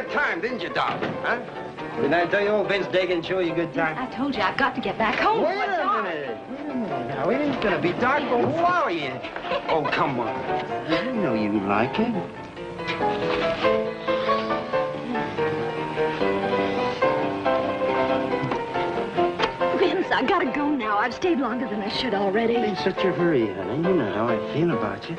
good time, didn't you, darling? Huh? Didn't I tell you old Vince Dagan show you a good time? I told you I've got to get back home. Wait a minute. Now, it ain't gonna be dark, but who are you? Oh, come on. I know you like it. Vince, I gotta go now. I've stayed longer than I should already. In such a hurry, honey. You know how I feel about you.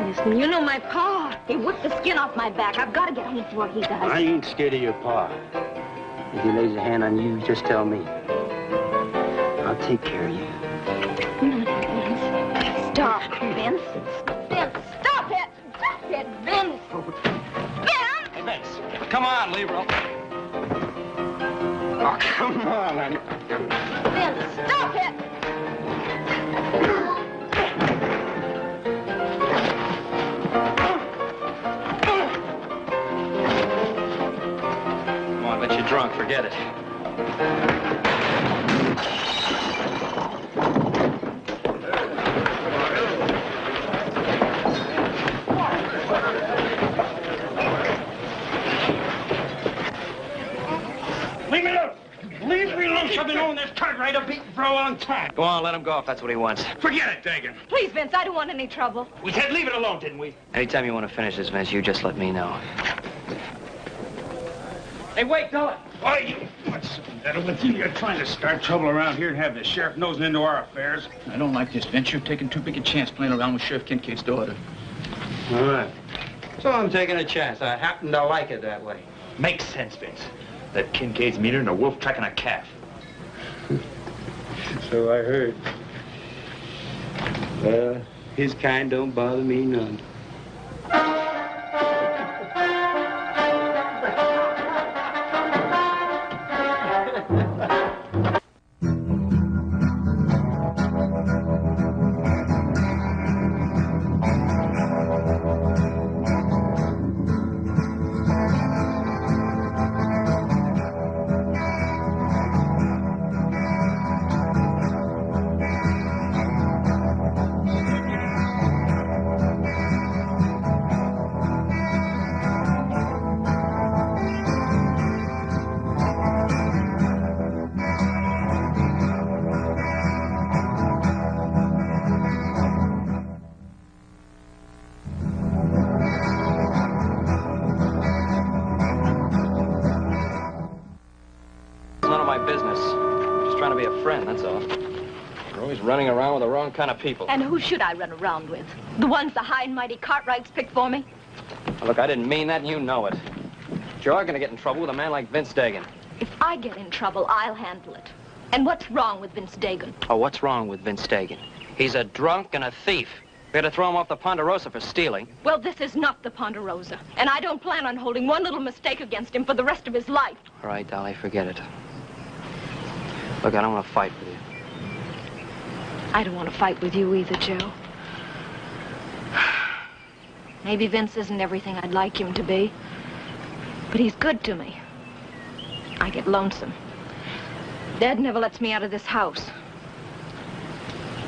Listen, you know my pa. He whipped the skin off my back. I've got to get home before he does. I ain't scared of your pa. If he lays a hand on you, just tell me. I'll take care of you. Vince. Stop, Vince. Vince, stop it. Stop it, Vince. Vince! Hey, Vince, come on, Libro. Oh, come on, honey. Vince, stop it. You're drunk, forget it. Leave me alone! Leave me alone! I've been on this Cartwright a beating for a long time. Go on, let him go if that's what he wants. Forget it, Dagan. Please, Vince, I don't want any trouble. We said leave it alone, didn't we? Anytime you want to finish this, Vince, you just let me know. Hey, wait, Dolly. Why, you... What's the matter with you? You're trying to start trouble around here and have the sheriff nosing into our affairs. I don't like this, Vince. You're taking too big a chance playing around with Sheriff Kincaid's daughter. All right. So I'm taking a chance. I happen to like it that way. Makes sense, Vince. That Kincaid's meaner than a wolf tracking a calf. So I heard. Well, his kind don't bother me none. Running around with the wrong kind of people. And who should I run around with? The ones the high and mighty Cartwrights picked for me? Now, look, I didn't mean that, and you know it. But you're going to get in trouble with a man like Vince Dagan. If I get in trouble, I'll handle it. And what's wrong with Vince Dagan? Oh, what's wrong with Vince Dagan? He's a drunk and a thief. We had to throw him off the Ponderosa for stealing. Well, this is not the Ponderosa. And I don't plan on holding one little mistake against him for the rest of his life. All right, Dolly, forget it. Look, I don't want to fight with you. I don't want to fight with you either, Joe. Maybe Vince isn't everything I'd like him to be, but he's good to me. I get lonesome. Dad never lets me out of this house.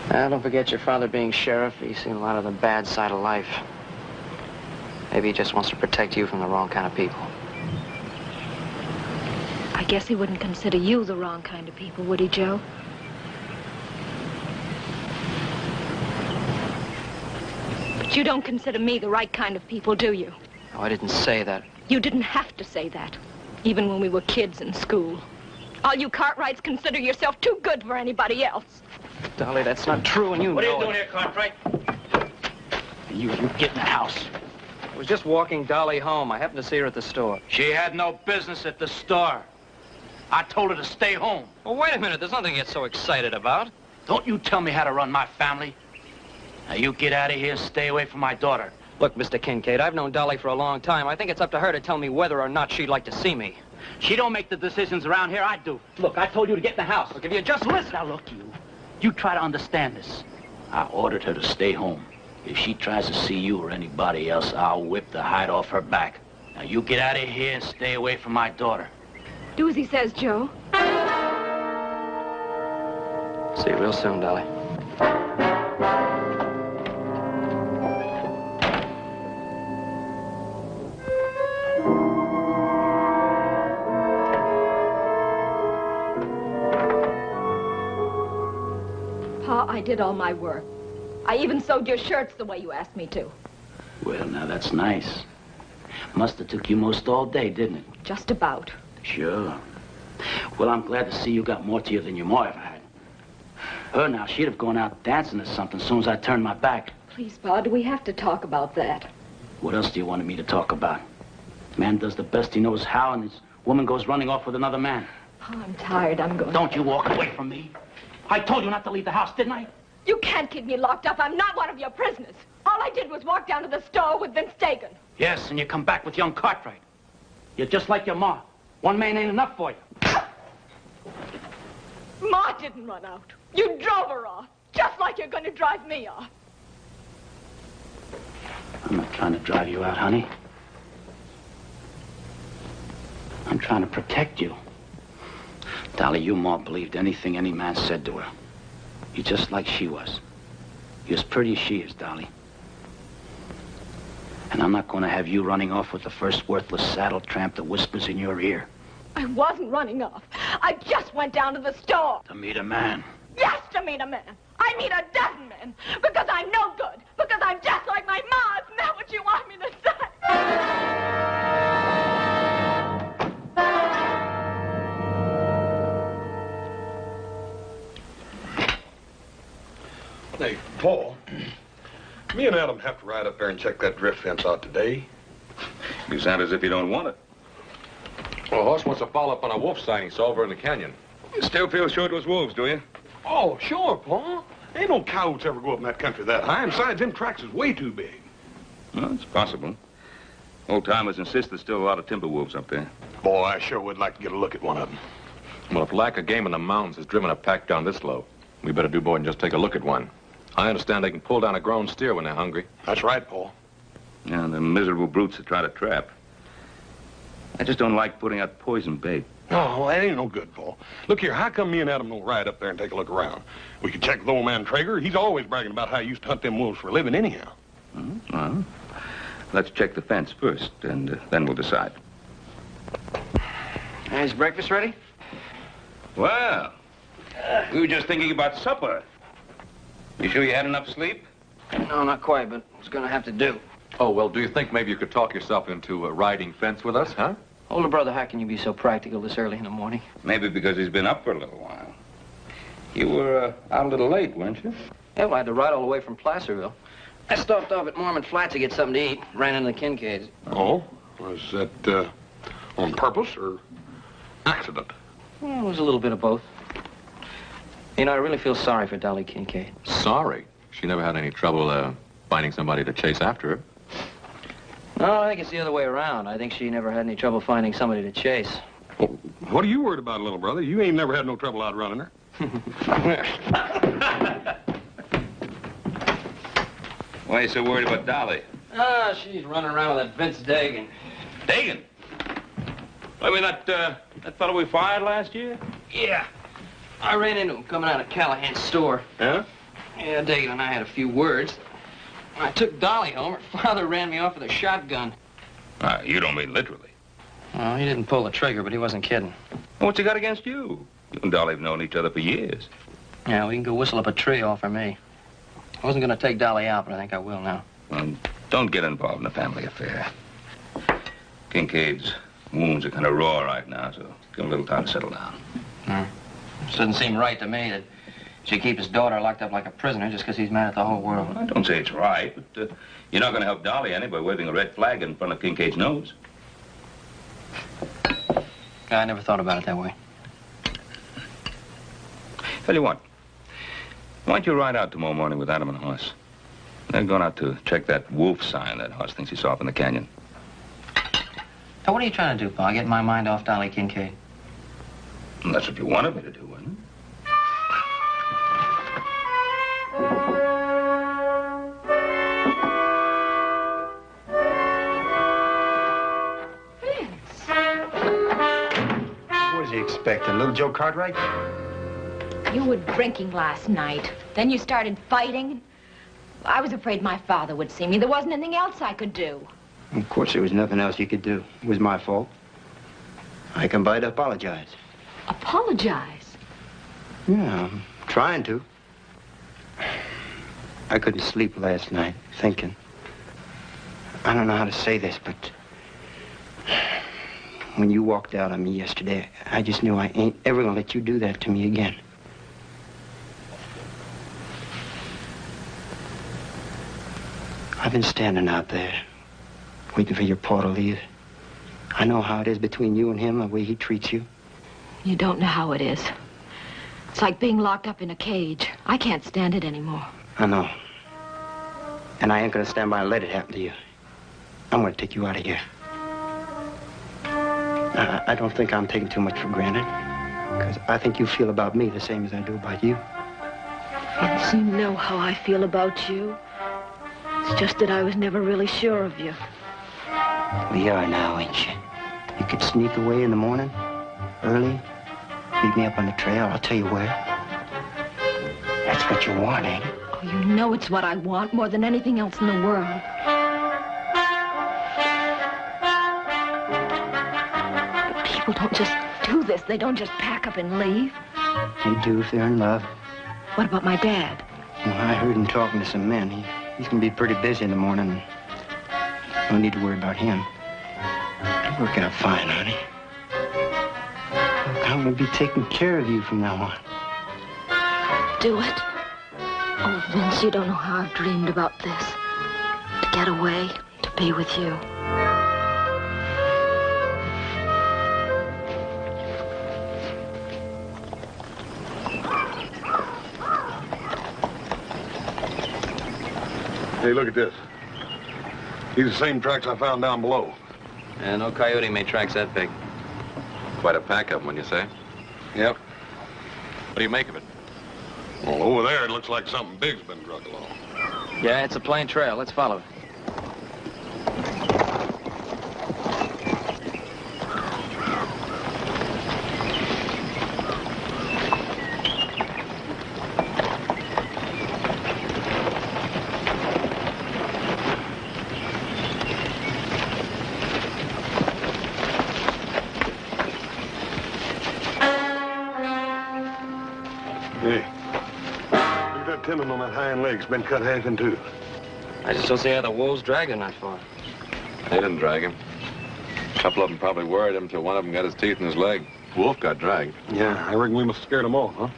Don't forget your father being sheriff. He's seen a lot of the bad side of life. Maybe he just wants to protect you from the wrong kind of people. I guess he wouldn't consider you the wrong kind of people, would he, Joe? But you don't consider me the right kind of people, do you? No, I didn't say that. You didn't have to say that, even when we were kids in school. All you Cartwrights consider yourself too good for anybody else. Dolly, that's not true, and you What are know you doing here, Cartwright? You get in the house. I was just walking Dolly home. I happened to see her at the store. She had no business at the store. I told her to stay home. Well, wait a minute. There's nothing to get so excited about. Don't you tell me how to run my family. Now, you get out of here and stay away from my daughter. Look, Mr. Kincaid, I've known Dolly for a long time. I think it's up to her to tell me whether or not she'd like to see me. She don't make the decisions around here, I do. Look, I told you to get in the house. Look, if you just listen... Now, look, you try to understand this. I ordered her to stay home. If she tries to see you or anybody else, I'll whip the hide off her back. Now, you get out of here and stay away from my daughter. Do as he says, Joe. See you real soon, Dolly. Pa, I did all my work. I even sewed your shirts the way you asked me to. Well, now that's nice. Must have took you most all day, didn't it? Just about. Sure. Well, I'm glad to see you got more to you than your ma ever had. Her now, she'd have gone out dancing or something as soon as I turned my back. Please, Pa, do we have to talk about that? What else do you want me to talk about? Man does the best he knows how, and his woman goes running off with another man. Pa, I'm tired. I'm going. Don't you walk away from me. I told you not to leave the house, didn't I? You can't keep me locked up. I'm not one of your prisoners. All I did was walk down to the store with Vince Dagan. Yes, and you come back with young Cartwright. You're just like your ma. One man ain't enough for you. Ma didn't run out. You drove her off, just like you're going to drive me off. I'm not trying to drive you out, honey. I'm trying to protect you. Dolly, your ma believed anything any man said to her. You're just like she was. You're as pretty as she is, Dolly. And I'm not going to have you running off with the first worthless saddle tramp that whispers in your ear. I wasn't running off. I just went down to the store. To meet a man. Yes, to meet a man. I meet a dozen men. Because I'm no good. Because I'm just like my ma. Isn't that what you want me to say? Hey, Paul, me and Adam have to ride up there and check that drift fence out today. You sound as if you don't want it. Well, Horse wants to follow up on a wolf sighting he saw over in the canyon. You still feel sure it was wolves, do you? Oh, sure, Paul. Ain't no coyotes ever go up in that country that high, and besides, them tracks is way too big. Well, it's possible. Old-timers insist there's still a lot of timber wolves up there. Boy, I sure would like to get a look at one of them. Well, if lack of game in the mountains has driven a pack down this low, we better do more than just take a look at one. I understand they can pull down a grown steer when they're hungry. That's right, Paul. Yeah, the miserable brutes that try to trap. I just don't like putting out poison bait. Oh, that ain't no good, Paul. Look here, how come me and Adam don't ride up there and take a look around? We could check with old man Traeger. He's always bragging about how he used to hunt them wolves for a living anyhow. Well, let's check the fence first, and then we'll decide. Is breakfast ready? Well, we were just thinking about supper. You sure you had enough sleep? No, not quite, but it's going to have to do. Oh, well, do you think maybe you could talk yourself into riding fence with us, huh? Older brother, how can you be so practical this early in the morning? Maybe because he's been up for a little while. You were out a little late, weren't you? Yeah, well, I had to ride all the way from Placerville. I stopped off at Mormon Flats to get something to eat. Ran into the Kincaids. Oh? Was that on purpose or accident? Well, it was a little bit of both. You know, I really feel sorry for Dolly Kincaid. Sorry. She never had any trouble finding somebody to chase after her. No, I think it's the other way around. I think she never had any trouble finding somebody to chase. Well, what are you worried about, little brother? You ain't never had no trouble outrunning her. Why are you so worried about Dolly? Ah, she's running around with that Vince Dagan. Dagan? I mean, that fellow we fired last year? Yeah. I ran into him coming out of Callahan's store. Yeah? Yeah, Dagan and I had a few words. When I took Dolly home, her father ran me off with a shotgun. You don't mean literally. Well, he didn't pull the trigger, but he wasn't kidding. What's he got against you? You and Dolly have known each other for years. Yeah, we can go whistle up a tree all for me. I wasn't going to take Dolly out, but I think I will now. Well, don't get involved in a family affair. Kincaid's wounds are kind of raw right now, so give him a little time to settle down. It doesn't seem right to me that she keep his daughter locked up like a prisoner just because he's mad at the whole world. I don't say it's right, but you're not going to help Dolly any by waving a red flag in front of Kincaid's nose. I never thought about it that way. Tell you what, why don't you ride out tomorrow morning with Adam and Hoss? They're going out to check that wolf sign that Hoss thinks he saw up in the canyon. So what are you trying to do, Pa? Get my mind off Dolly Kincaid? And that's what you wanted me to do, wasn't it? What is he expecting, little Joe Cartwright? You were drinking last night. Then you started fighting. I was afraid my father would see me. There wasn't anything else I could do. Of course there was nothing else you could do. It was my fault. I come by to apologize. Apologize? Yeah, I'm trying to. I couldn't sleep last night thinking. I don't know how to say this, but when you walked out on me yesterday, I just knew I ain't ever gonna let you do that to me again. I've been standing out there, waiting for your pa to leave. I know how it is between you and him, the way he treats you. You don't know how it is. It's like being locked up in a cage. I can't stand it anymore. I know. And I ain't gonna stand by and let it happen to you. I'm gonna take you out of here. I don't think I'm taking too much for granted, because I think you feel about me the same as I do about you. Vince, you know how I feel about you. It's just that I was never really sure of you. We are now, ain't you? You could sneak away in the morning, early, meet me up on the trail. I'll tell you where. That's what you want, ain't it? Oh, you know it's what I want more than anything else in the world. But people don't just do this. They don't just pack up and leave. They do if they're in love. What about my dad? Well, I heard him talking to some men. He's gonna be pretty busy in the morning. No need to worry about him. It'll work out fine, honey. Look, I'm gonna be taking care of you from now on. Do it? Oh, Vince, you don't know how I've dreamed about this. To get away, to be with you. Hey, look at this. These are the same tracks I found down below. Yeah, no coyote made tracks that big. Quite a pack of them, when you say. Yep. What do you make of it? Well, over there, it looks like something big's been dragged along. Yeah, it's a plain trail. Let's follow it. Tendon on that hind leg's been cut half in two. I just don't see how the wolves dragged him that far. They didn't drag him. A couple of them probably worried him until one of them got his teeth in his leg. Wolf got dragged. Yeah, I reckon we must have scared them off, huh?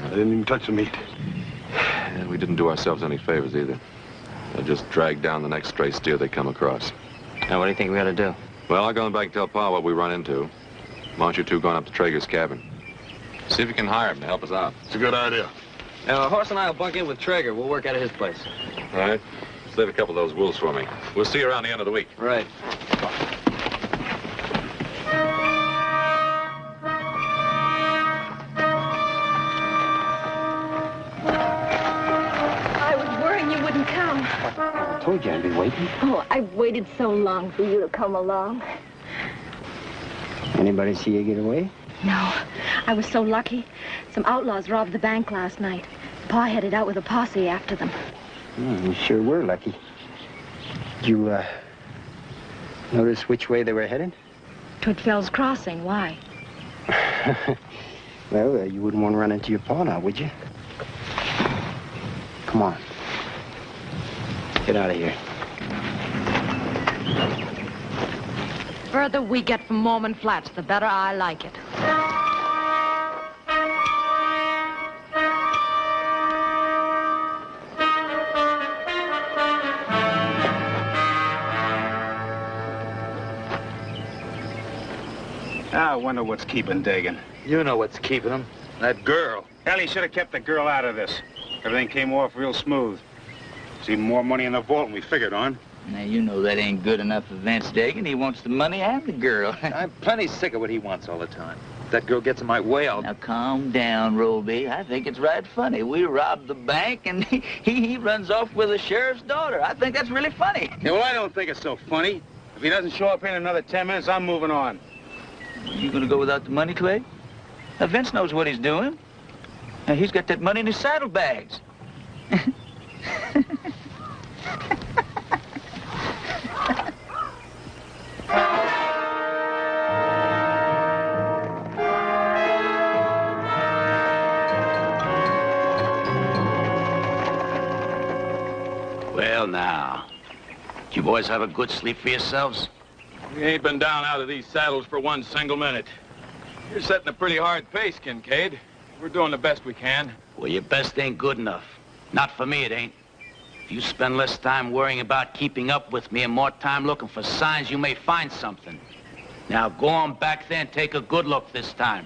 They didn't even touch the meat. And we didn't do ourselves any favors either. They just dragged down the next stray steer they come across. Now, what do you think we ought to do? Well, I'll go back and tell Pa what we run into. Why don't you two go on up to Traeger's cabin? See if you can hire him to help us out. It's a good idea. Now, Horse and I will bunk in with Traeger. We'll work out of his place. All right. Save a couple of those wolves for me. We'll see you around the end of the week. Right. I was worrying you wouldn't come. I told you I'd be waiting. Oh, I've waited so long for you to come along. Anybody see you get away? No, I was so lucky. Some outlaws robbed the bank last night. Pa headed out with a posse after them. You sure were lucky. Did you, notice which way they were headed? Toward Fell's Crossing. Why? Well, you wouldn't want to run into your pa now, would you? Come on. Get out of here. The further we get from Mormon Flats, the better I like it. I wonder what's keeping Dagan. You know what's keeping him. That girl. Hell, he should have kept the girl out of this. Everything came off real smooth. There's even more money in the vault than we figured on. Now, you know that ain't good enough for Vince Dagan. He wants the money and the girl. I'm plenty sick of what he wants all the time. If that girl gets in my way, I'll... Now, calm down, Roby. I think it's right funny. We robbed the bank, and he runs off with the sheriff's daughter. I think that's really funny. Yeah, well, I don't think it's so funny. If he doesn't show up here in another 10 minutes, I'm moving on. You gonna go without the money, Clay? Now, Vince knows what he's doing. Now, he's got that money in his saddlebags. Well, now. Did you boys have a good sleep for yourselves? We ain't been down out of these saddles for one single minute. You're setting a pretty hard pace, Kincaid. We're doing the best we can. Well, your best ain't good enough. Not for me, it ain't. If you spend less time worrying about keeping up with me and more time looking for signs, you may find something. Now, go on back there and take a good look this time.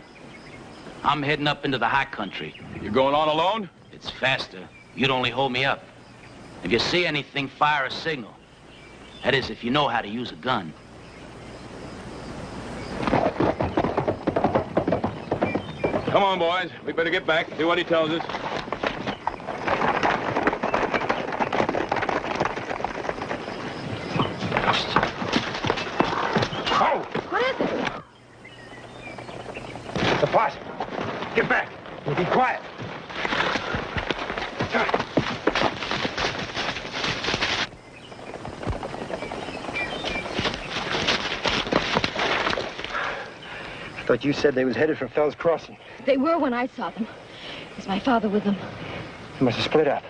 I'm heading up into the high country. You're going on alone? It's faster. You'd only hold me up. If you see anything, fire a signal. That is, if you know how to use a gun. Come on, boys. We better get back, do what he tells us. Oh! What is it? The posse. Get back. And be quiet. I thought you said they was headed for Fell's Crossing. They were when I saw them. Is my father with them? They must have split up.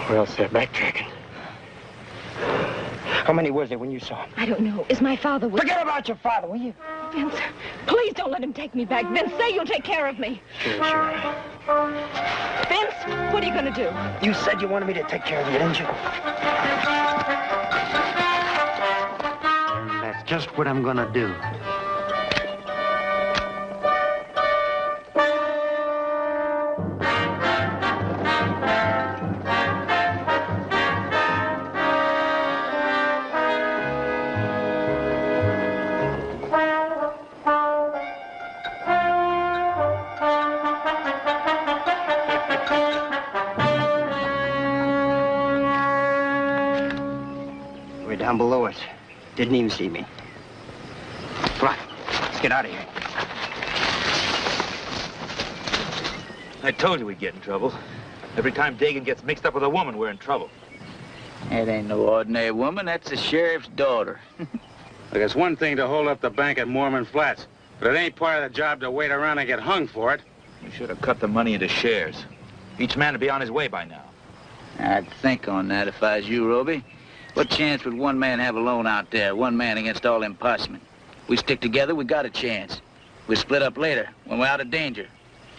Or else they're backtracking. How many was there when you saw him? I don't know. Is my father with... Forget about your father, will you? Vince, please don't let him take me back. Vince, say you'll take care of me. Sure. Vince, what are you going to do? You said you wanted me to take care of you, didn't you? And that's just what I'm gonna do. Down below us. Didn't even see me. Come on, let's get out of here. I told you we'd get in trouble. Every time Dagan gets mixed up with a woman, we're in trouble. That ain't no ordinary woman. That's the sheriff's daughter. Look, it's one thing to hold up the bank at Mormon Flats, but it ain't part of the job to wait around and get hung for it. We should have cut the money into shares. Each man would be on his way by now. I'd think on that if I was you, Roby. What chance would one man have alone out there? One man against all them possemen. We stick together, we got a chance. We split up later, when we're out of danger.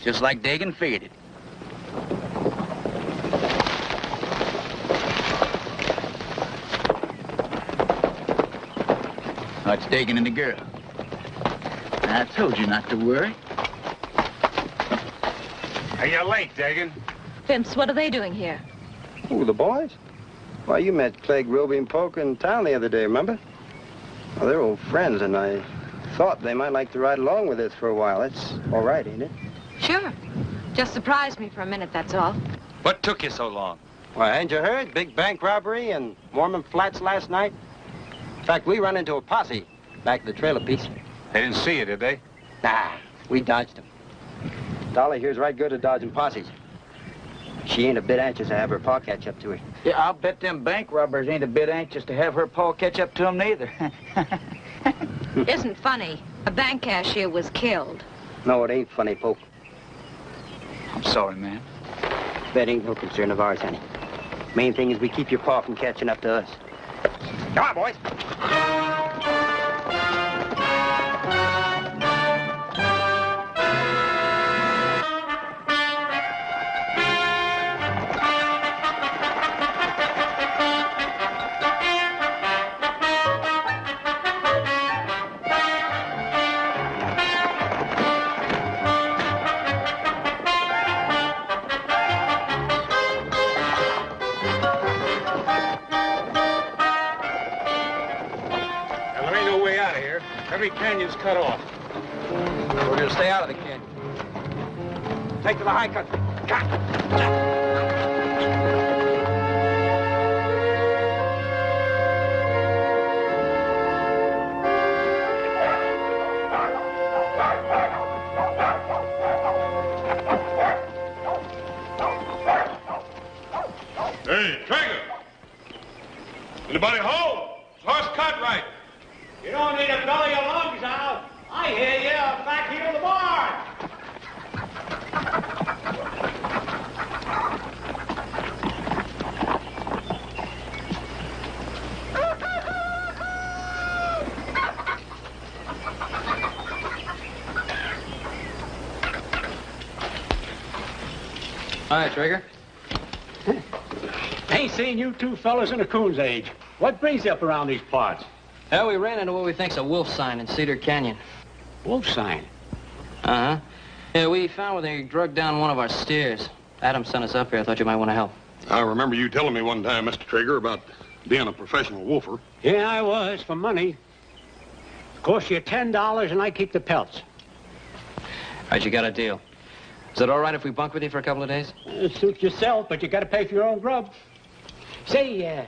Just like Dagan figured it. Oh, it's Dagan and the girl. I told you not to worry. Hey, you're late, Dagan. Vince, what are they doing here? Who, the boys? Why, you met Clegg, Roby, and Polk in town the other day, remember? Well, they're old friends, and I thought they might like to ride along with us for a while. That's all right, ain't it? Sure. Just surprised me for a minute, that's all. What took you so long? Why, ain't you heard? Big bank robbery in Mormon Flats last night. In fact, we run into a posse back at the trailer piece. They didn't see you, did they? Nah, we dodged them. Dolly here's right good at dodging posses. She ain't a bit anxious to have her pa catch up to her. Yeah, I'll bet them bank robbers ain't a bit anxious to have her pa catch up to them neither. Isn't funny. A bank cashier was killed. No, it ain't funny, Polk. I'm sorry, man. That ain't no concern of ours, honey. Main thing is we keep your pa from catching up to us. Come on, boys. Every canyon's cut off. We're gonna stay out of the canyon. Take to the high country. Hey, Traeger! Anybody home? It's Horse Cartwright. You don't need to belly your lungs out. I hear you back here in the barn. Hi, Trigger. Ain't seen you two fellas in a coon's age. What brings you up around these parts? Well, we ran into what we think's a wolf sign in Cedar Canyon. Wolf sign? Uh-huh. Yeah, we found where they drugged down one of our steers. Adam sent us up here. I thought you might want to help. I remember you telling me one time, Mr. Traeger, about being a professional wolfer. Yeah, I was, for money. Cost you $10 and I keep the pelts. All right, you got a deal. Is it all right if we bunk with you for a couple of days? Suit yourself, but you got to pay for your own grub. Say,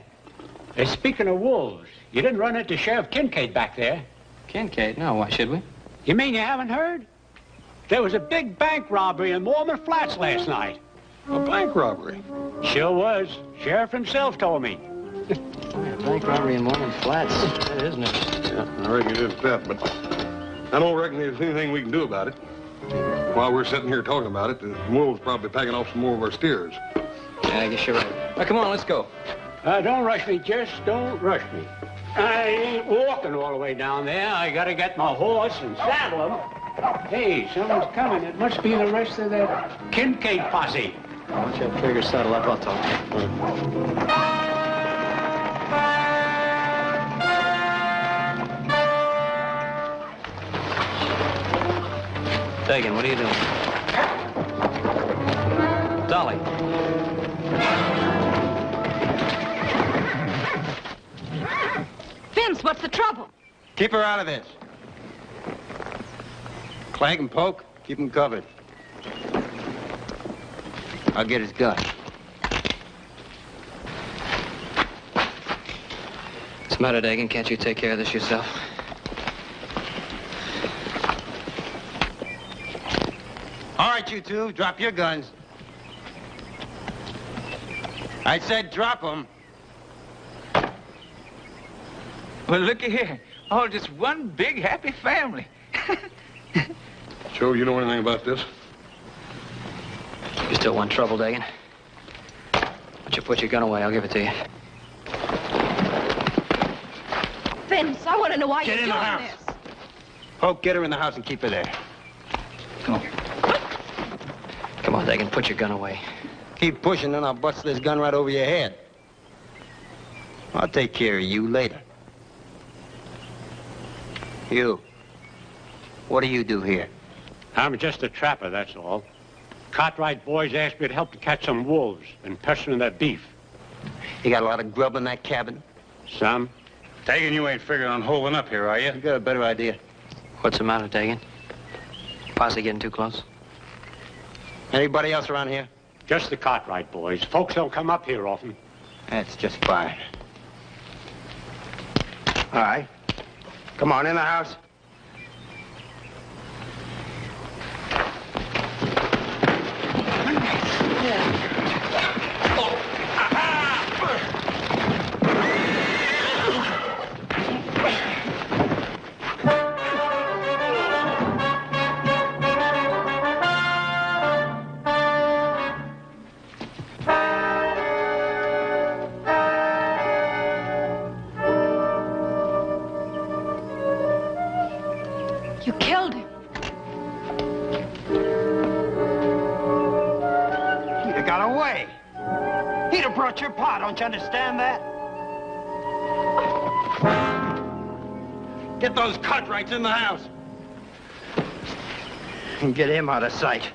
speaking of wolves, you didn't run into Sheriff Kincaid back there. Kincaid? No, why should we? You mean you haven't heard? There was a big bank robbery in Mormon Flats last night. A bank robbery? Sure was. Sheriff himself told me. A bank robbery in Mormon Flats. That is news. Yeah, I reckon it is that, but I don't reckon there's anything we can do about it. While we're sitting here talking about it, the wolves probably packing off some more of our steers. Yeah, I guess you're right. Now, come on, let's go. Don't rush me, Jess. Don't rush me. I ain't walking all the way down there. I got to get my horse and saddle him. Hey, someone's coming. It must be the rest of that Kincaid posse. Why don't you have Trigger saddle up? I'll talk. Dagan, what are you doing? Dolly. Vince, what's the trouble? Keep her out of this. Clank and poke, keep him covered. I'll get his gun. What's the matter, Dagan? Can't you take care of this yourself? All right, you two, drop your guns. I said drop them. Well, looky here. All just one big happy family. Joe, you know anything about this? You still want trouble, Dagan? Why don't you put your gun away? I'll give it to you. Vince, I want to know why Get you're in the doing house. this. Poke, get her in the house and keep her there. Come on. Come on, Dagan, put your gun away. Keep pushing, then I'll bust this gun right over your head. I'll take care of you later. You. What do you do here? I'm just a trapper, that's all. Cartwright boys asked me to help to catch some wolves and pestering their beef. You got a lot of grub in that cabin? Some. Dagan, you ain't figuring on holding up here, are you? You got a better idea. What's the matter, Dagan? Posse getting too close? Anybody else around here? Just the Cartwright boys. Folks don't come up here often. That's just fine. All right. Come on, in the house. You killed him. He'd have got away. He'd have brought your pa, don't you understand that? Get those Cartwrights in the house. And get him out of sight.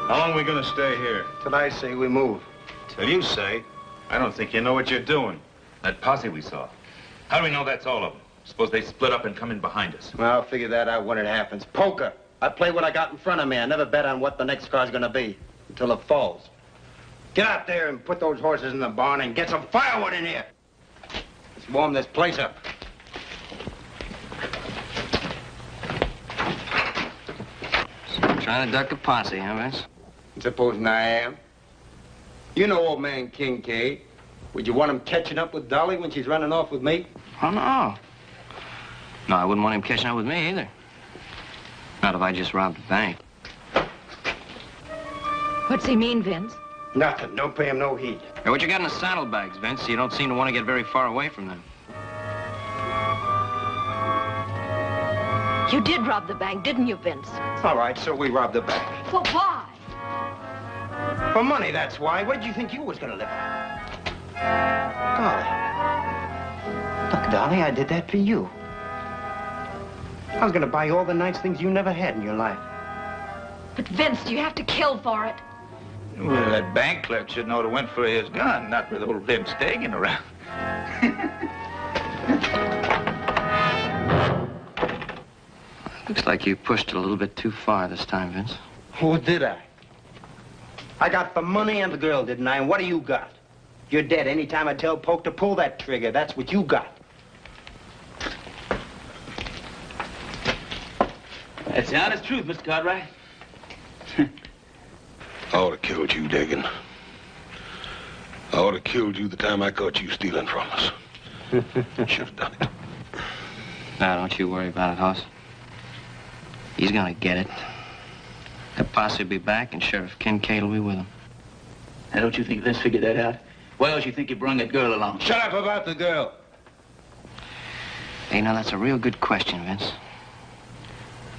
How long are we gonna stay here? Till I say we move. Till you say. I don't think you know what you're doing. That posse we saw. How do we know that's all of them? Suppose they split up and come in behind us. Well, I'll figure that out when it happens. Poker, I play what I got in front of me. I never bet on what the next car's gonna be until it falls. Get out there and put those horses in the barn and get some firewood in here. Let's warm this place up. Trying to duck a posse, huh, Vince? Supposing I am. You know old man Kincaid. Would you want him catching up with Dolly when she's running off with me? Oh, no. No, I wouldn't want him catching up with me either. Not if I just robbed a bank. What's he mean, Vince? Nothing. Don't pay him no heed. Hey, what you got in the saddlebags, Vince? You don't seem to want to get very far away from them. You did rob the bank, didn't you, Vince? All right, so we robbed the bank. But why? For money, that's why. What did you think you was gonna live on? Dolly. Look, Dolly, I did that for you. I was gonna buy you all the nice things you never had in your life. But, Vince, you have to kill for it. Well, that bank clerk should know to went for his gun, not with old Lim Stegan around. Looks like you pushed it a little bit too far this time, Vince. What did I? I got the money and the girl, didn't I? And what do you got? You're dead. Anytime I tell Polk to pull that trigger, that's what you got. That's the honest truth, Mr. Cartwright. I ought to killed you, Dagan. I ought to killed you the time I caught you stealing from us. Should have done it. Now, don't you worry about it, Hoss. He's gonna get it. That posse will be back, and Sheriff Kincaid will be with him. Now, don't you think Vince figured that out? Why else you think you brung that girl along? Shut up about the girl. Hey, now, that's a real good question, Vince.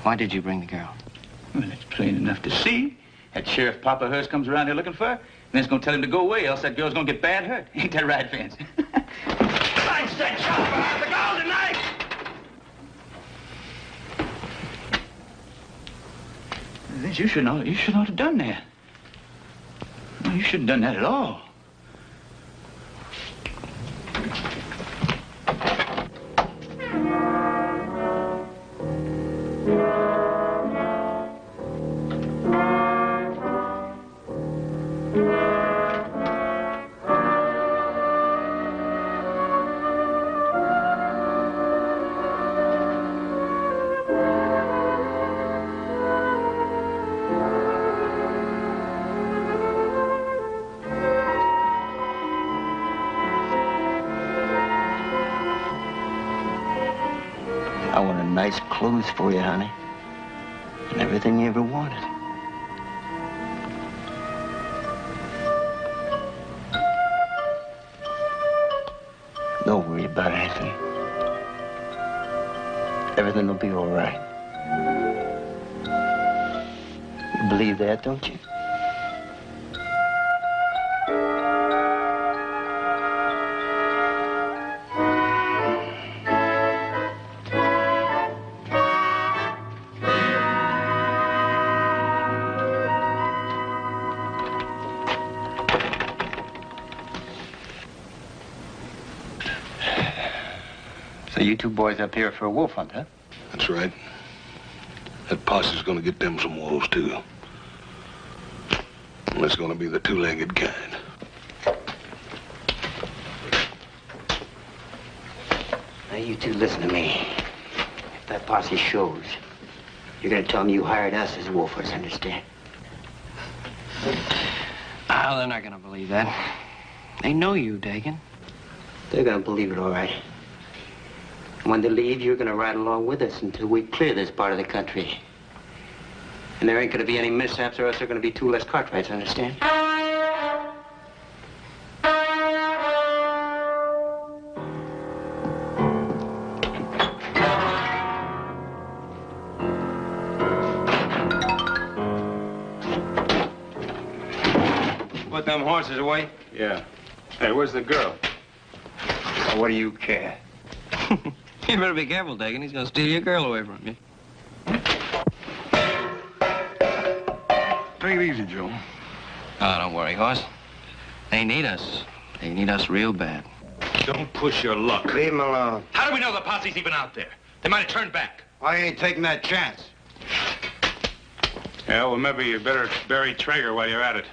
Why did you bring the girl? Well, it's plain enough to see. That Sheriff Papa Hurst comes around here looking for her. Vince gonna tell him to go away, else that girl's gonna get bad hurt. Ain't that right, Vince? I said shut up about the girl tonight! Vince, you should not have done that. No, you shouldn't have done that at all. Nice clothes for you, honey. And everything you ever wanted. Don't worry about anything. Everything will be all right. You believe that, don't you? You two boys up here for a wolf hunt, huh? That's right. That posse's gonna get them some wolves, too. And it's gonna be the two-legged kind. Now, you two listen to me. If that posse shows, you're gonna tell them you hired us as wolfers, understand? Oh, they're not gonna believe that. They know you, Dagan. They're gonna believe it, all right. When they leave, you're gonna ride along with us until we clear this part of the country. And there ain't gonna be any mishaps, or else there are gonna be two less Cartwrights, understand? Put them horses away? Yeah. Hey, where's the girl? Well, what do you care? You better be careful, Dagan. He's gonna steal your girl away from you. Take it easy, Joe. Oh, don't worry, Hoss. They need us. They need us real bad. Don't push your luck. Leave him alone. How do we know the posse's even out there? They might have turned back. I ain't taking that chance. Yeah, well, maybe you better bury Traeger while you're at it.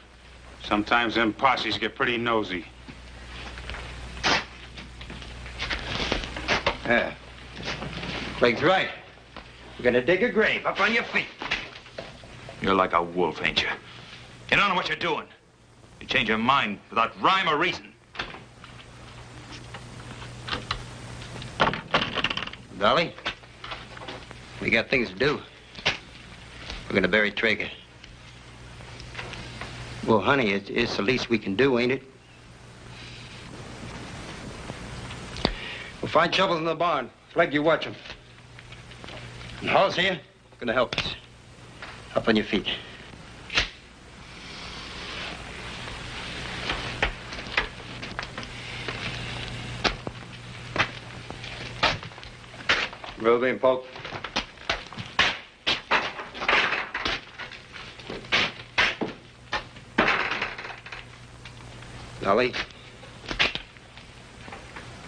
Sometimes them posses get pretty nosy. Yeah. Clegg's right. We're gonna dig a grave up on your feet. You're like a wolf, ain't you? You don't know what you're doing. You change your mind without rhyme or reason. Dolly, we got things to do. We're gonna bury Traeger. Well, honey, it's the least we can do, ain't it? We'll find shovels in the barn. Flag, you watch them. And Hall's here, gonna help us. Up on your feet. Roll in, Polk. Dolly,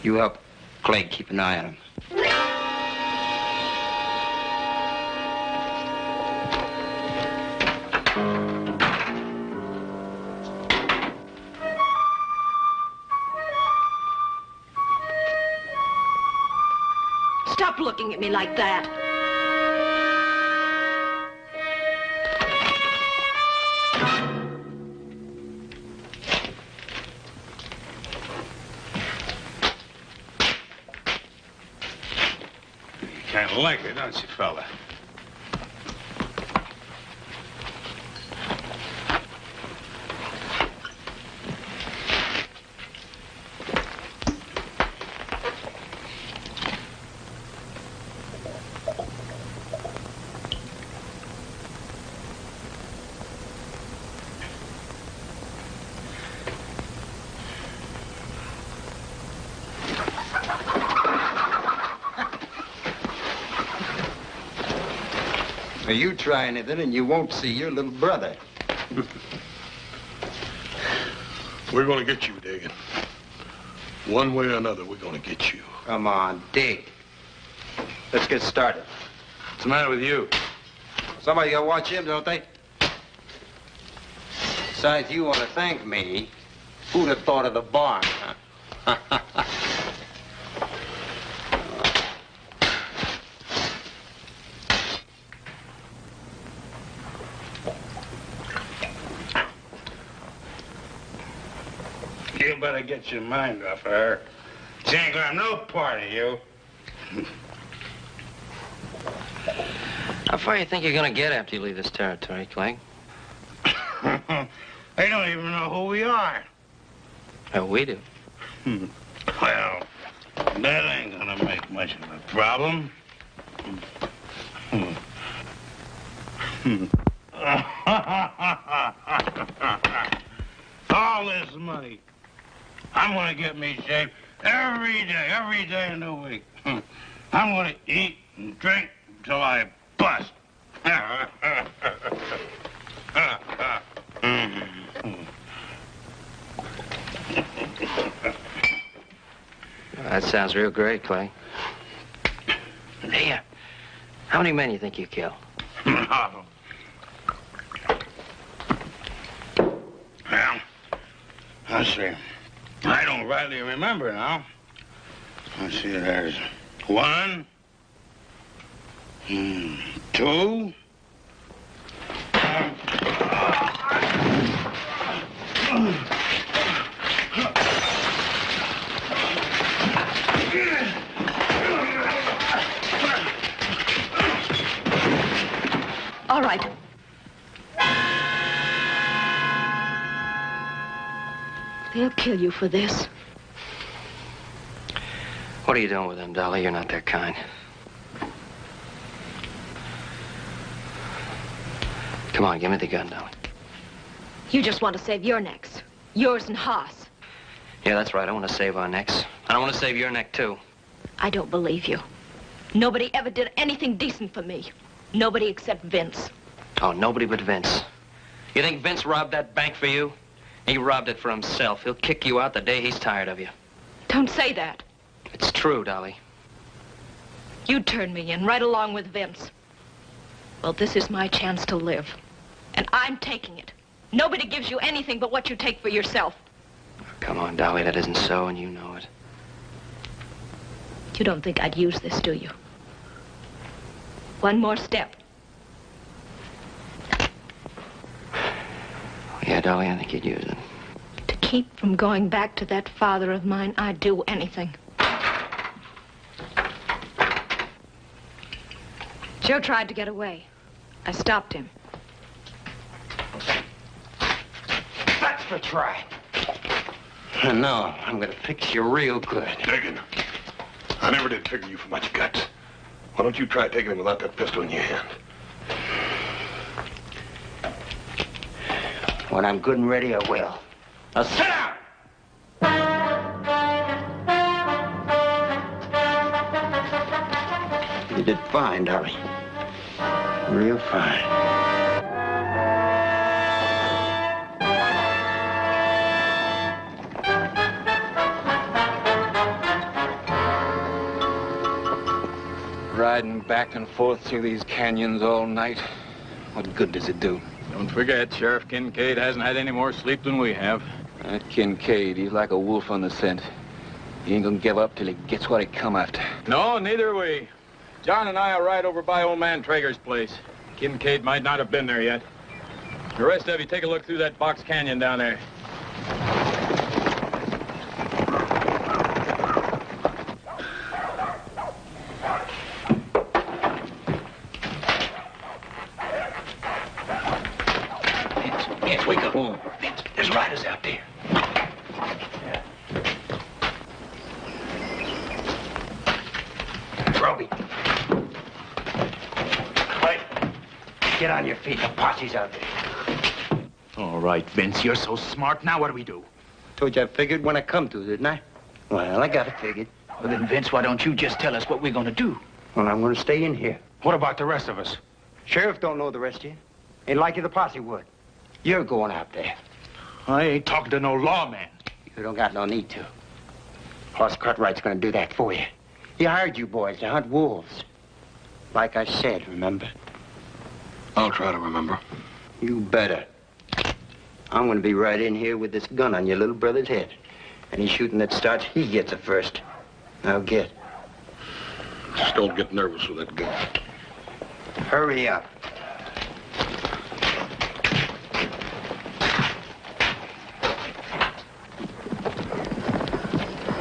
you help Clegg keep an eye on him. Stop looking at me like that. You kind of like it, don't you, fella? Now, you try anything and you won't see your little brother. We're gonna get you, Dagan. One way or another, we're gonna get you. Come on, dig. Let's get started. What's the matter with you? Somebody gotta watch him, don't they? Besides, you want to thank me. Who'd have thought of the barn, huh? You better get your mind off of her. She ain't gonna have no part of you. How far you think you're gonna get after you leave this territory, Clegg? They don't even know who we are. Oh, we do. Well, that ain't gonna make much of a problem. All this money. I'm gonna get me shaved every day in the week. I'm gonna eat and drink until I bust. That sounds real great, Clegg. Hey, how many men you think you killed? Well, let's see. I don't rightly remember now. Let's see, there's 1, 2. All right. They'll kill you for this. What are you doing with them, Dolly? You're not their kind. Come on, give me the gun, Dolly. You just want to save your necks. Yours and Haas. Yeah, that's right. I want to save our necks. And I want to save your neck, too. I don't believe you. Nobody ever did anything decent for me. Nobody except Vince. Oh, nobody but Vince. You think Vince robbed that bank for you? He robbed it for himself. He'll kick you out the day he's tired of you. Don't say that. It's true, Dolly. You turned me in right along with Vince. Well, this is my chance to live. And I'm taking it. Nobody gives you anything but what you take for yourself. Come on, Dolly, that isn't so, and you know it. You don't think I'd use this, do you? One more step. Yeah, Dolly, I think you'd use it. To keep from going back to that father of mine, I'd do anything. Joe tried to get away. I stopped him. That's for trying. And now I'm gonna fix you real good. Diggin'. I never did figure you for much guts. Why don't you try taking him without that pistol in your hand? When I'm good and ready, I will. Now sit down! You did fine, Dolly. Real fine. Riding back and forth through these canyons all night. What good does it do? Don't forget, Sheriff Kincaid hasn't had any more sleep than we have. That Kincaid, he's like a wolf on the scent. He ain't gonna give up till he gets what he come after. No, neither are we. John and I will ride over by old man Traeger's place. Kincaid might not have been there yet. The rest of you take a look through that box canyon down there. Yes, wake up. Vince, there's riders out there. Roby. Wait. Get on your feet. The posse's out there. All right, Vince, you're so smart. Now what do we do? Told you I figured when I come to, didn't I? Well, I got it figured. Well, then, Vince, why don't you just tell us what we're going to do? Well, I'm going to stay in here. What about the rest of us? Sheriff don't know the rest of you. Ain't like you the posse would. You're going out there. I ain't talking to no lawman. You don't got no need to. Hoss Cartwright's going to do that for you. He hired you boys to hunt wolves. Like I said, remember? I'll try to remember. You better. I'm going to be right in here with this gun on your little brother's head. Any shooting that starts, he gets it first. Now get. Just don't get nervous with that gun. Hurry up.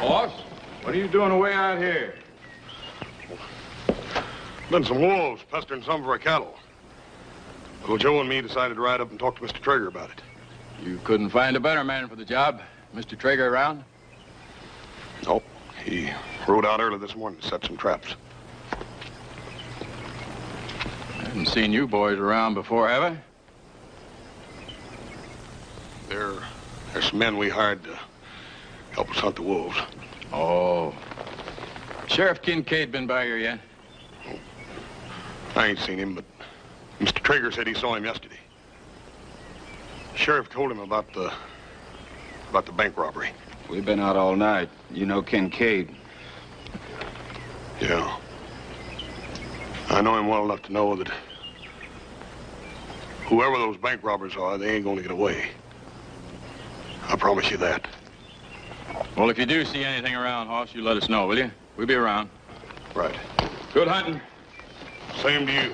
Boss, what are you doing away out here? Been some wolves pestering some of our cattle. Well, Joe and me decided to ride up and talk to Mr. Traeger about it. You couldn't find a better man for the job. Mr. Traeger around? Nope. He rode out early this morning to set some traps. I haven't seen you boys around before, have I? There's some men we hired to help us hunt the wolves. Oh. Sheriff Kincaid been by here yet? I ain't seen him, but Mr. Traeger said he saw him yesterday. Sheriff told him about the bank robbery. We've been out all night. You know Kincaid. Yeah. I know him well enough to know that whoever those bank robbers are, they ain't gonna get away. I promise you that. Well, if you do see anything around, Hoss, you let us know, will you? We'll be around. Right. Good hunting. Same to you.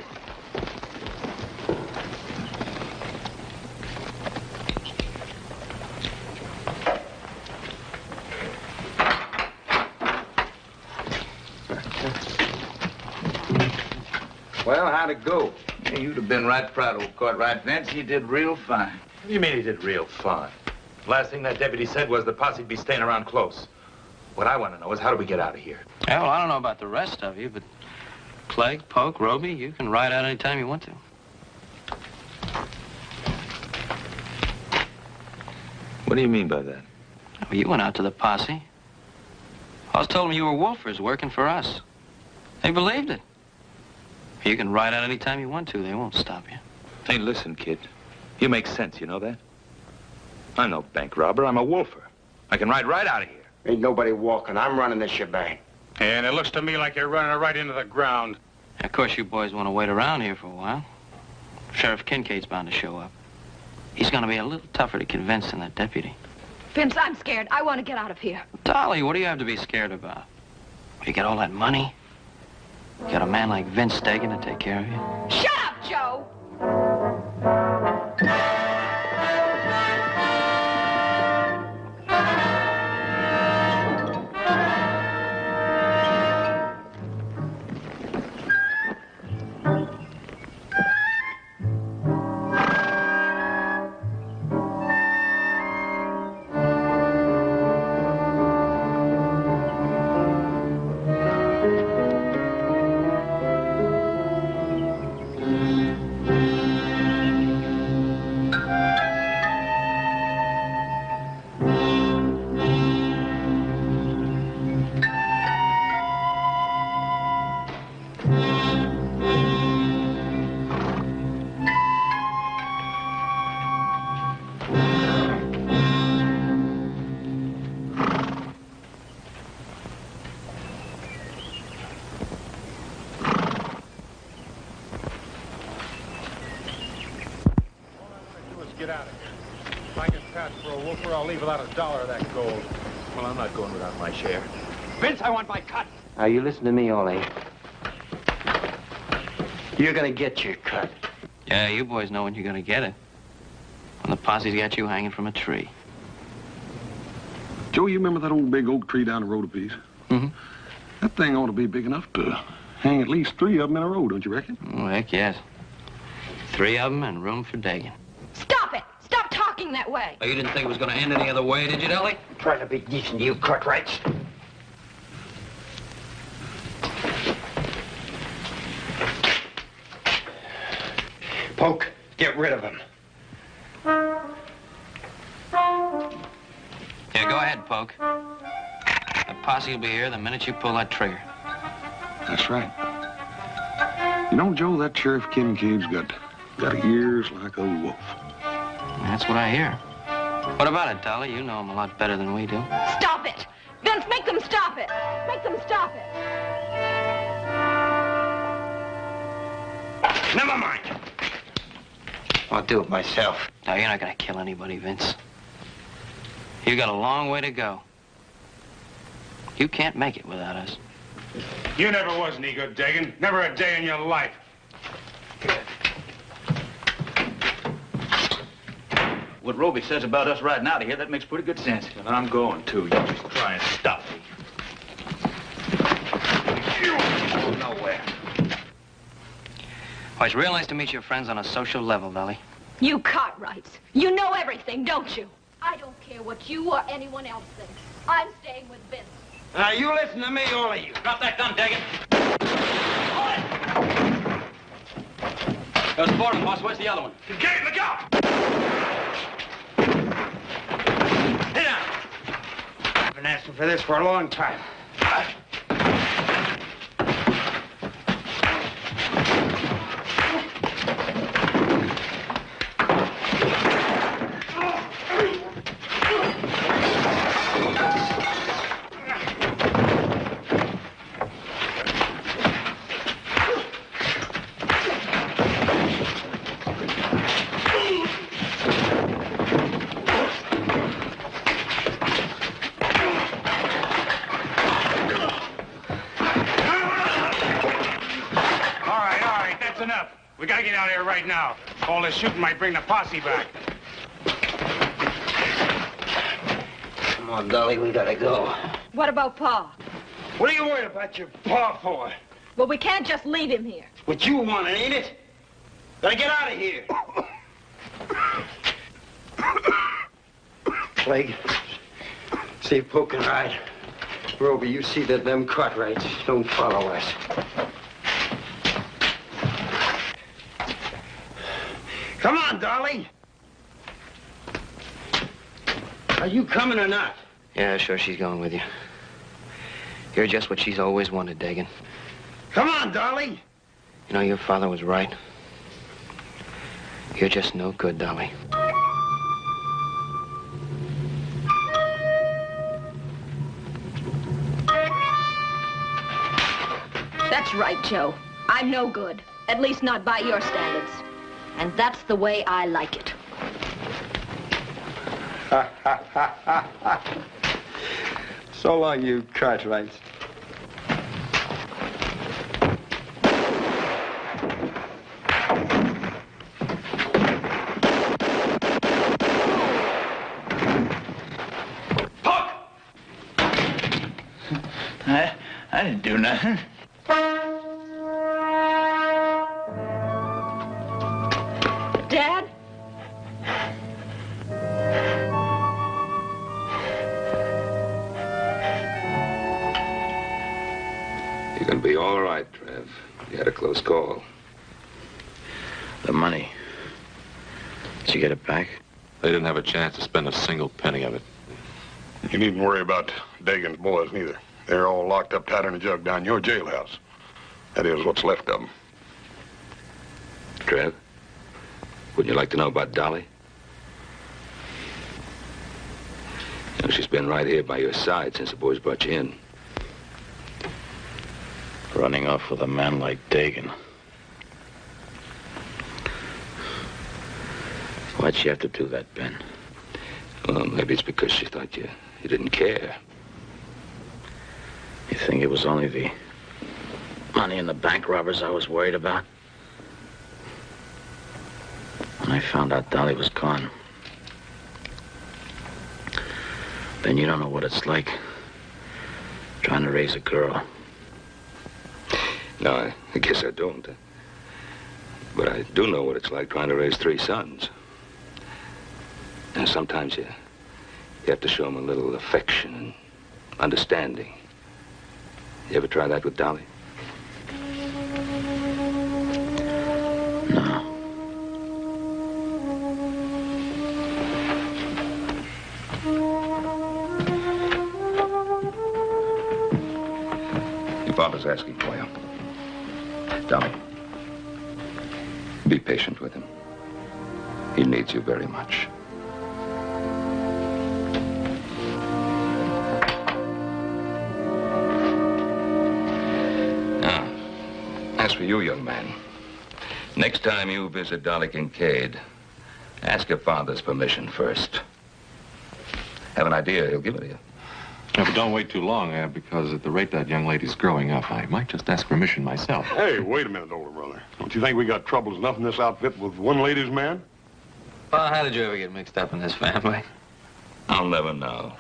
Well, how'd it go? Hey, you'd have been right proud of Cartwright, Vince. He did real fine. What do you mean he did real fine? Last thing that deputy said was the posse'd be staying around close. What I want to know is how do we get out of here? Yeah, well, I don't know about the rest of you, but Clegg, Poke, Roby, you can ride out any time you want to. What do you mean by that? Well, you went out to the posse. I was told them you were wolfers working for us. They believed it. You can ride out any time you want to. They won't stop you. Hey, listen, kid. You make sense, you know that? I'm no bank robber. I'm a wolfer. I can ride right out of here. Ain't nobody walking. I'm running this shebang. And it looks to me like you're running right into the ground. Of course, you boys want to wait around here for a while. Sheriff Kincaid's bound to show up. He's gonna be a little tougher to convince than that deputy. Vince, I'm scared. I want to get out of here. Dolly, what do you have to be scared about? You got all that money? You got a man like Vince Dagan to take care of you? Shut up, Joe! Get out of here. If I get caught for a whooper, I'll leave without $1 of that gold. Well, I'm not going without my share. Vince, I want my cut. Now, you listen to me, Ollie. You're gonna get your cut. Yeah, you boys know when you're gonna get it. When the posse's got you hanging from a tree. Joe, you remember that old big oak tree down the road a piece? Mm-hmm. That thing ought to be big enough to hang at least 3 of them in a row, don't you reckon? Oh, heck yes. 3 of them and room for Dagan. Stop it! Stop talking that way! Oh, you didn't think it was gonna end any other way, did you, Dolly? Try to be decent, you Cartwrights. Poke, get rid of him. Yeah, go ahead, Poke. The posse will be here the minute you pull that trigger. That's right. You know, Joe, that Sheriff Kincaid's got ears like a wolf. That's what I hear. What about it, Dolly? You know him a lot better than we do. Stop it! Vince, make them stop it! Make them stop it! Never mind. I'll do it myself. No, you're not gonna kill anybody, Vince. You got a long way to go. You can't make it without us. You never was any good, Dagan. Never a day in your life. What Roby says about us riding out of here, that makes pretty good sense. And I'm going, too. You just try and stop me. Nowhere. Well, it's real nice to meet your friends on a social level, Dolly. You Cartwrights, you know everything, don't you? I don't care what you or anyone else thinks. I'm staying with Vince. Now, you listen to me, all of you. Drop that gun, Dagan. There's 4 of them, boss. Where's the other one? Kincaid, look out! Sit down. I've been asking for this for a long time. We gotta get out of here right now. All this shooting might bring the posse back. Come on, Dolly, we gotta go. What about Pa? What are you worried about your pa for? Well, we can't just leave him here. What you want, ain't it? Gotta get out of here. Clegg, see if Poke can ride. Roby, you see that them Cartwrights don't follow us. Come on, Dolly. Are you coming or not? Yeah, sure, she's going with you. You're just what she's always wanted, Dagan. Come on, Dolly. You know, your father was right. You're just no good, Dolly. That's right, Joe. I'm no good. At least not by your standards. And that's the way I like it. So long, you Cartwrights. I didn't do nothing. Dad? You're gonna be all right, Trev. You had a close call. The money. Did you get it back? They didn't have a chance to spend a single penny of it. You needn't worry about Dagan's boys, neither. They're all locked up tighter than a jug down your jailhouse. That is, what's left of them. Trev, wouldn't you like to know about Dolly? You know, she's been right here by your side since the boys brought you in. Running off with a man like Dagan. Why'd she have to do that, Ben? Well, maybe it's because she thought you didn't care. You think it was only the money and the bank robbers I was worried about? When I found out Dolly was gone, then you don't know what it's like trying to raise a girl. No, I guess I don't. But I do know what it's like trying to raise 3 sons. And sometimes you have to show them a little affection and understanding. You ever try that with Dolly? No. Your father's asking for you. Dolly, be patient with him. He needs you very much. Now, as for you, young man, next time you visit Dolly Kincaid, ask your father's permission first. Have an idea, he'll give it to you. Yeah, but don't wait too long, because at the rate that young lady's growing up, I might just ask permission myself. Hey, wait a minute, older brother. Don't you think we got troubles enough in this outfit with one ladies' man? Well, how did you ever get mixed up in this family? I'll never know.